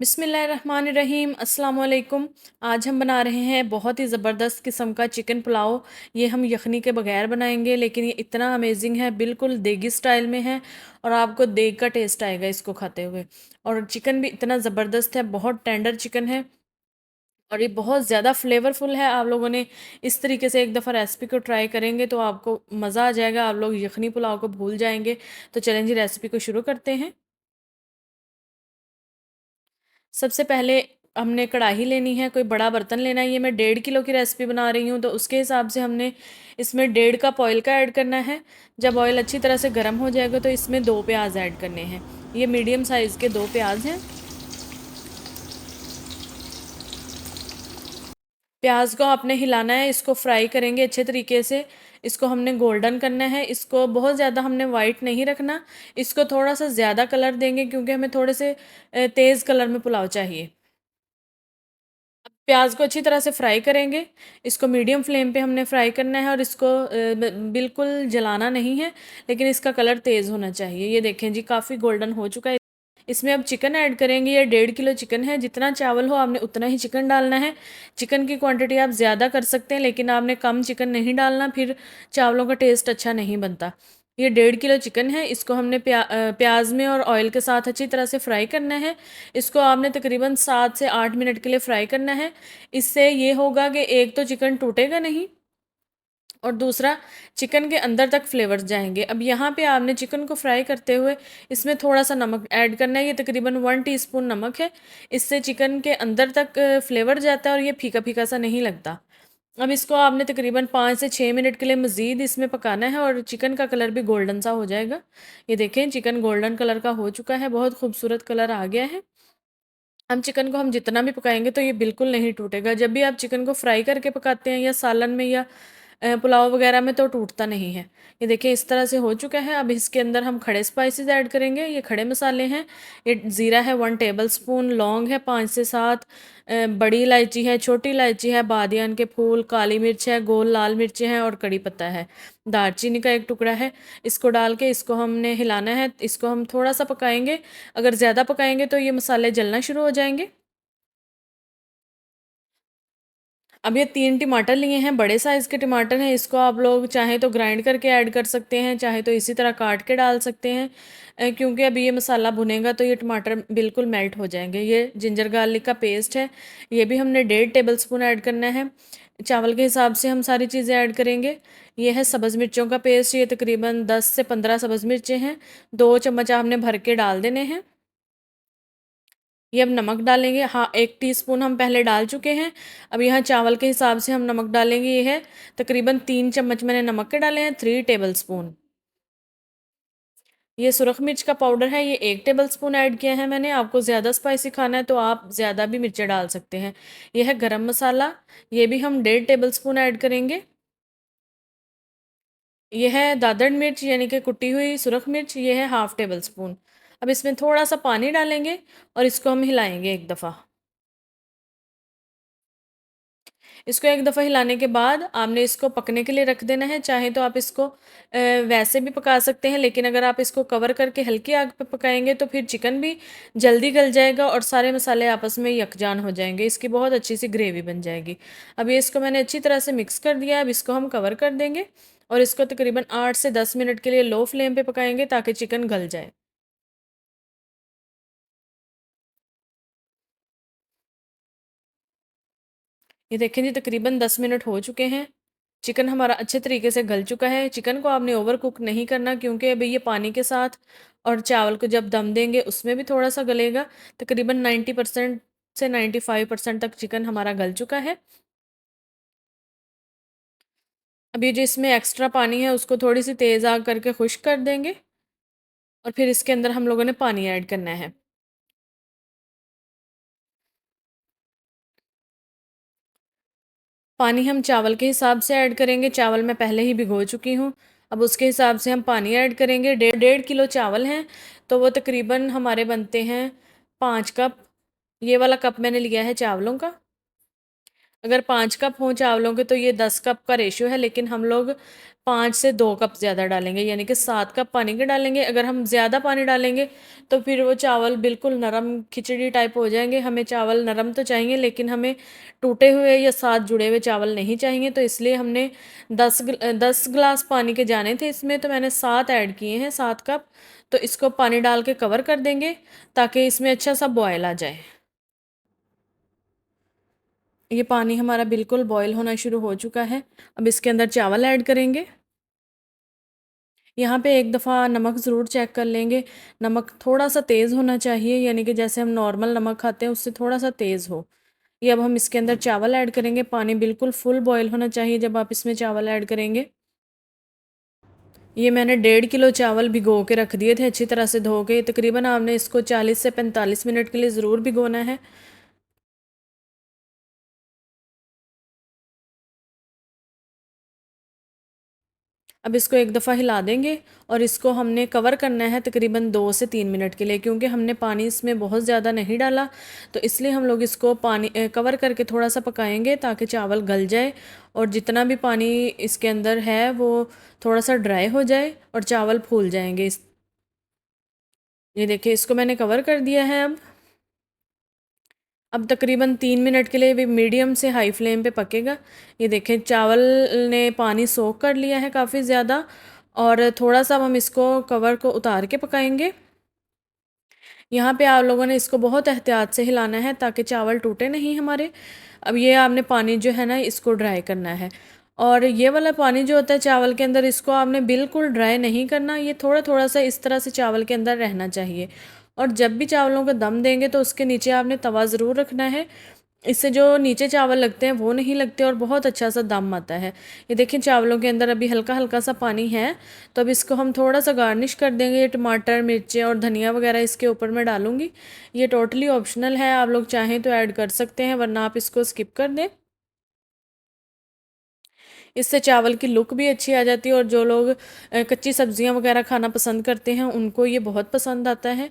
बिस्मिल्लाहिर्रहमानिर्रहीम अस्सलाम वालेकुम। आज हम बना रहे हैं बहुत ही ज़बरदस्त किस्म का चिकन पुलाव। ये हम यखनी के बगैर बनाएंगे, लेकिन ये इतना अमेजिंग है, बिल्कुल देगी स्टाइल में है और आपको देग का टेस्ट आएगा इसको खाते हुए। और चिकन भी इतना ज़बरदस्त है, बहुत टेंडर चिकन है और ये बहुत ज़्यादा फ्लेवरफुल है। आप लोगों ने इस तरीके से एक दफ़ा रेसिपी को ट्राई करेंगे तो आपको मज़ा आ जाएगा, आप लोग यखनी पुलाव को भूल जाएंगे। तो चलें जी, रेसिपी को शुरू करते हैं। सबसे पहले हमने कढ़ाई लेनी है, कोई बड़ा बर्तन लेना है। ये मैं 1.5 किलो की रेसिपी बना रही हूँ, तो उसके हिसाब से हमने इसमें 1.5 कप ऑयल का ऐड करना है। जब ऑयल अच्छी तरह से गर्म हो जाएगा तो इसमें 2 प्याज ऐड करने हैं। ये मीडियम साइज़ के 2 प्याज हैं। प्याज को आपने हिलाना है, इसको फ्राई करेंगे अच्छे तरीके से। इसको हमने गोल्डन करना है, इसको बहुत ज़्यादा हमने वाइट नहीं रखना। इसको थोड़ा सा ज़्यादा कलर देंगे क्योंकि हमें थोड़े से तेज़ कलर में पुलाव चाहिए। प्याज को अच्छी तरह से फ्राई करेंगे। इसको मीडियम फ्लेम पे हमने फ्राई करना है और इसको बिल्कुल जलाना नहीं है, लेकिन इसका कलर तेज़ होना चाहिए। ये देखें जी, काफ़ी गोल्डन हो चुका है। इसमें अब चिकन ऐड करेंगे। ये 1.5 किलो चिकन है, जितना चावल हो आपने उतना ही चिकन डालना है। चिकन की क्वांटिटी आप ज़्यादा कर सकते हैं, लेकिन आपने कम चिकन नहीं डालना, फिर चावलों का टेस्ट अच्छा नहीं बनता। ये 1.5 किलो चिकन है, इसको हमने प्याज में और ऑयल के साथ अच्छी तरह से फ्राई करना है। इसको आपने तकरीबन 7 से 8 मिनट के लिए फ्राई करना है। इससे ये होगा कि एक तो चिकन टूटेगा नहीं और दूसरा चिकन के अंदर तक फ्लेवर्स जाएंगे। अब यहाँ पे आपने चिकन को फ्राई करते हुए इसमें थोड़ा सा नमक ऐड करना है। ये तकरीबन 1 टीस्पून नमक है। इससे चिकन के अंदर तक फ्लेवर जाता है और ये फीका फीका सा नहीं लगता। अब इसको आपने तकरीबन 5 से 6 मिनट के लिए मज़ीद इसमें पकाना है और चिकन का कलर भी गोल्डन सा हो जाएगा। ये देखें, चिकन गोल्डन कलर का हो चुका है, बहुत खूबसूरत कलर आ गया है। हम चिकन को हम जितना भी पकाएंगे तो ये बिल्कुल नहीं टूटेगा। जब भी आप चिकन को फ्राई करके पकाते हैं या सालन में या पुलाव वगैरह में, तो टूटता नहीं है। ये देखिए, इस तरह से हो चुका है। अब इसके अंदर हम खड़े स्पाइसेस ऐड करेंगे। ये खड़े मसाले हैं। ये ज़ीरा है 1 टेबलस्पून, लौंग है 5 से 7, बड़ी इलायची है, छोटी इलायची है, बादियान के फूल, काली मिर्च है, गोल लाल मिर्चें हैं और कड़ी पत्ता है। दालचीनी का एक टुकड़ा है। इसको डाल के इसको हमने हिलाना है। इसको हम थोड़ा सा पकाएंगे। अगर ज़्यादा पकाएंगे तो ये मसाले जलना शुरू हो जाएंगे। अब ये 3 टमाटर लिए हैं, बड़े साइज़ के टमाटर हैं। इसको आप लोग चाहें तो ग्राइंड करके ऐड कर सकते हैं, चाहे तो इसी तरह काट के डाल सकते हैं। क्योंकि अभी ये मसाला भुनेगा तो ये टमाटर बिल्कुल मेल्ट हो जाएंगे। ये जिंजर गार्लिक का पेस्ट है, ये भी हमने 1.5 टेबलस्पून ऐड करना है। चावल के हिसाब से हम सारी चीज़ें ऐड करेंगे। ये है सब्ज़ मिर्चों का पेस्ट, ये तकरीबन 10 से 15 सब्ज़ मिर्चें हैं। 2 चम्मच आपने भर के डाल देने हैं। ये अब नमक डालेंगे। हाँ, 1 टीस्पून हम पहले डाल चुके हैं। अब यहाँ चावल के हिसाब से हम नमक डालेंगे। ये है तकरीबन 3 चम्मच मैंने नमक के डाले हैं, 3 टेबलस्पून। ये सुरख मिर्च का पाउडर है, ये 1 टेबलस्पून ऐड किया है मैंने। आपको ज़्यादा स्पाइसी खाना है तो आप ज़्यादा भी मिर्चें डाल सकते हैं। ये है गरम मसाला, ये भी हम 1.5 टेबलस्पून ऐड करेंगे। ये है दादड़ मिर्च यानी कि कुटी हुई सुरख मिर्च, ये है 1/2 टेबलस्पून। अब इसमें थोड़ा सा पानी डालेंगे और इसको हम हिलाएंगे एक दफ़ा। इसको एक दफ़ा हिलाने के बाद आपने इसको पकने के लिए रख देना है। चाहे तो आप इसको वैसे भी पका सकते हैं, लेकिन अगर आप इसको कवर करके हल्की आग पे पकाएंगे तो फिर चिकन भी जल्दी गल जाएगा और सारे मसाले आपस में यकजान हो जाएंगे। इसकी बहुत अच्छी सी ग्रेवी बन जाएगी। अब ये इसको मैंने अच्छी तरह से मिक्स कर दिया। अब इसको हम कवर कर देंगे और इसको तकरीबन 8 से 10 मिनट के लिए लो फ्लेम पे पकाएंगे ताकि चिकन गल जाए। ये देखें जी, तकरीबन 10 मिनट हो चुके हैं। चिकन हमारा अच्छे तरीके से गल चुका है। चिकन को आपने ओवर कुक नहीं करना, क्योंकि अभी ये पानी के साथ और चावल को जब दम देंगे उसमें भी थोड़ा सा गलेगा। तकरीबन 90% से 95% तक चिकन हमारा गल चुका है। अब ये जो इसमें एक्स्ट्रा पानी है उसको थोड़ी सी तेज़ आग करके खुश्क कर देंगे और फिर इसके अंदर हम लोगों ने पानी ऐड करना है। पानी हम चावल के हिसाब से ऐड करेंगे। चावल मैं पहले ही भिगो चुकी हूँ। अब उसके हिसाब से हम पानी ऐड करेंगे। 1.5 किलो चावल हैं तो वो तकरीबन हमारे बनते हैं 5 कप। ये वाला कप मैंने लिया है चावलों का। अगर 5 कप हों चावलों के तो ये 10 कप का रेशियो है, लेकिन हम लोग 5 से 2 कप ज़्यादा डालेंगे, यानी कि 7 कप पानी के डालेंगे। अगर हम ज़्यादा पानी डालेंगे तो फिर वो चावल बिल्कुल नरम खिचड़ी टाइप हो जाएंगे। हमें चावल नरम तो चाहिए, लेकिन हमें टूटे हुए या साथ जुड़े हुए चावल नहीं चाहिए। तो इसलिए हमने 10 गिलास पानी के जाने थे इसमें, तो मैंने 7 ऐड किए हैं, 7 कप। तो इसको पानी डाल के कवर कर देंगे ताकि इसमें अच्छा सा बॉयल आ जाए। ये पानी हमारा बिल्कुल बॉईल होना शुरू हो चुका है। अब इसके अंदर चावल ऐड करेंगे। यहाँ पे एक दफ़ा नमक ज़रूर चेक कर लेंगे। नमक थोड़ा-सा तेज़ होना चाहिए, यानी कि जैसे हम नॉर्मल नमक खाते हैं उससे थोड़ा-सा तेज़ हो। ये अब हम इसके अंदर चावल ऐड करेंगे। पानी बिल्कुल फुल बॉईल होना चाहिए जब आप इसमें चावल ऐड करेंगे। ये मैंने 1.5 किलो चावल भिगो के रख दिए थे अच्छी तरह से धो के। तकरीबन आपने इसको 40 से 45 मिनट के लिए ज़रूर भिगोना है। अब इसको एक दफ़ा हिला देंगे और इसको हमने कवर करना है तकरीबन 2 से 3 मिनट के लिए, क्योंकि हमने पानी इसमें बहुत ज़्यादा नहीं डाला। तो इसलिए हम लोग इसको कवर करके थोड़ा सा पकाएंगे ताकि चावल गल जाए और जितना भी पानी इसके अंदर है वो थोड़ा सा ड्राई हो जाए और चावल फूल जाएंगे। ये देखिए, इसको मैंने कवर कर दिया है। अब तकरीबन 3 मिनट के लिए भी मीडियम से हाई फ्लेम पे पकेगा। ये देखें, चावल ने पानी सोख कर लिया है काफ़ी ज़्यादा। और थोड़ा सा अब हम इसको कवर को उतार के पकाएंगे। यहाँ पे आप लोगों ने इसको बहुत एहतियात से हिलाना है ताकि चावल टूटे नहीं हमारे। अब ये आपने पानी जो है ना इसको ड्राई करना है। और ये वाला पानी जो होता है चावल के अंदर, इसको आपने बिल्कुल ड्राई नहीं करना। ये थोड़ा थोड़ा सा इस तरह से चावल के अंदर रहना चाहिए। और जब भी चावलों को दम देंगे तो उसके नीचे आपने तवा ज़रूर रखना है। इससे जो नीचे चावल लगते हैं वो नहीं लगते और बहुत अच्छा सा दम आता है। ये देखिए, चावलों के अंदर अभी हल्का हल्का सा पानी है। तो अब इसको हम थोड़ा सा गार्निश कर देंगे। ये टमाटर, मिर्चें और धनिया वगैरह इसके ऊपर मैं डालूंगी। ये टोटली ऑप्शनल है, आप लोग चाहें तो ऐड कर सकते हैं, वरना आप इसको स्किप कर दें। इससे चावल की लुक भी अच्छी आ जाती है और जो लोग कच्ची सब्जियां वगैरह खाना पसंद करते हैं उनको ये बहुत पसंद आता है।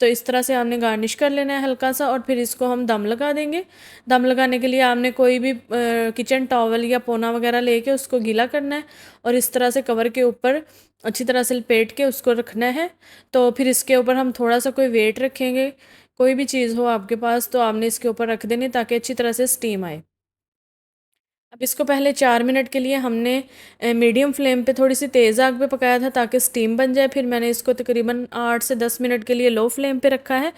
तो इस तरह से आपने गार्निश कर लेना है हल्का सा और फिर इसको हम दम लगा देंगे। दम लगाने के लिए आपने कोई भी किचन टॉवल या पोना वगैरह लेके उसको गीला करना है और इस तरह से कवर के ऊपर अच्छी तरह से लपेट के उसको रखना है। तो फिर इसके ऊपर हम थोड़ा सा कोई वेट रखेंगे, कोई भी चीज़ हो आपके पास तो आपने इसके ऊपर रख देनी ताकि अच्छी तरह से स्टीम आए। अब इसको पहले 4 मिनट के लिए हमने मीडियम फ्लेम पे थोड़ी सी तेज़ आग पे पकाया था ताकि स्टीम बन जाए। फिर मैंने इसको तकरीबन 8 से 10 मिनट के लिए लो फ्लेम पे रखा है।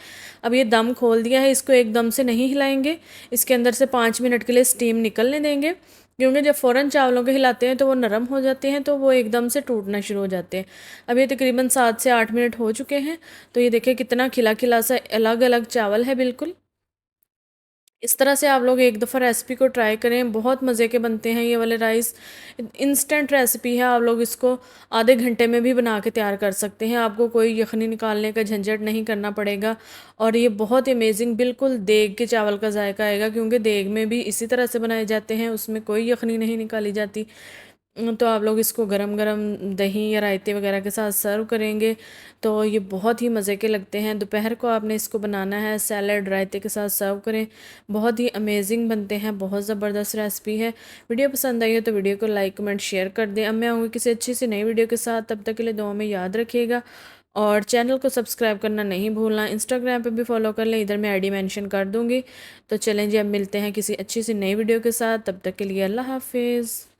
अब ये दम खोल दिया है, इसको एकदम से नहीं हिलाएंगे। इसके अंदर से 5 मिनट के लिए स्टीम निकलने देंगे, क्योंकि जब फ़ौरन चावलों के हिलाते हैं तो वो नरम हो जाते हैं, तो वो एकदम से टूटना शुरू हो जाते हैं। अब ये तकरीबन 7 से 8 मिनट हो चुके हैं। तो ये देखिए कितना खिला खिला सा अलग अलग चावल है बिल्कुल। इस तरह से आप लोग एक दफ़ा रेसिपी को ट्राई करें, बहुत मज़े के बनते हैं ये वाले राइस। इंस्टेंट रेसिपी है, आप लोग इसको आधे घंटे में भी बना के तैयार कर सकते हैं। आपको कोई यखनी निकालने का झंझट नहीं करना पड़ेगा। और ये बहुत ही अमेजिंग बिल्कुल देग के चावल का जायका आएगा, क्योंकि देग में भी इसी तरह से बनाए जाते हैं, उसमें कोई यखनी नहीं निकाली जाती। तो आप लोग इसको गरम गरम दही या रायते वगैरह के साथ सर्व करेंगे तो ये बहुत ही मज़े के लगते हैं। दोपहर को आपने इसको बनाना है, सैलड रायते के साथ सर्व करें, बहुत ही अमेजिंग बनते हैं। बहुत ज़बरदस्त रेसिपी है। वीडियो पसंद आई हो तो वीडियो को लाइक कमेंट शेयर कर दें। अब मैं आऊँगी किसी अच्छी सी नई वीडियो के साथ, तब तक के लिए दुआ में याद रखिएगा और चैनल को सब्सक्राइब करना नहीं भूलना। इंस्टाग्राम पे भी फॉलो कर लें, इधर मैं आईडी मेंशन कर दूँगी। तो चलें जी, अब मिलते हैं किसी अच्छी सी नई वीडियो के साथ, तब तक के लिए अल्लाह हाफिज़।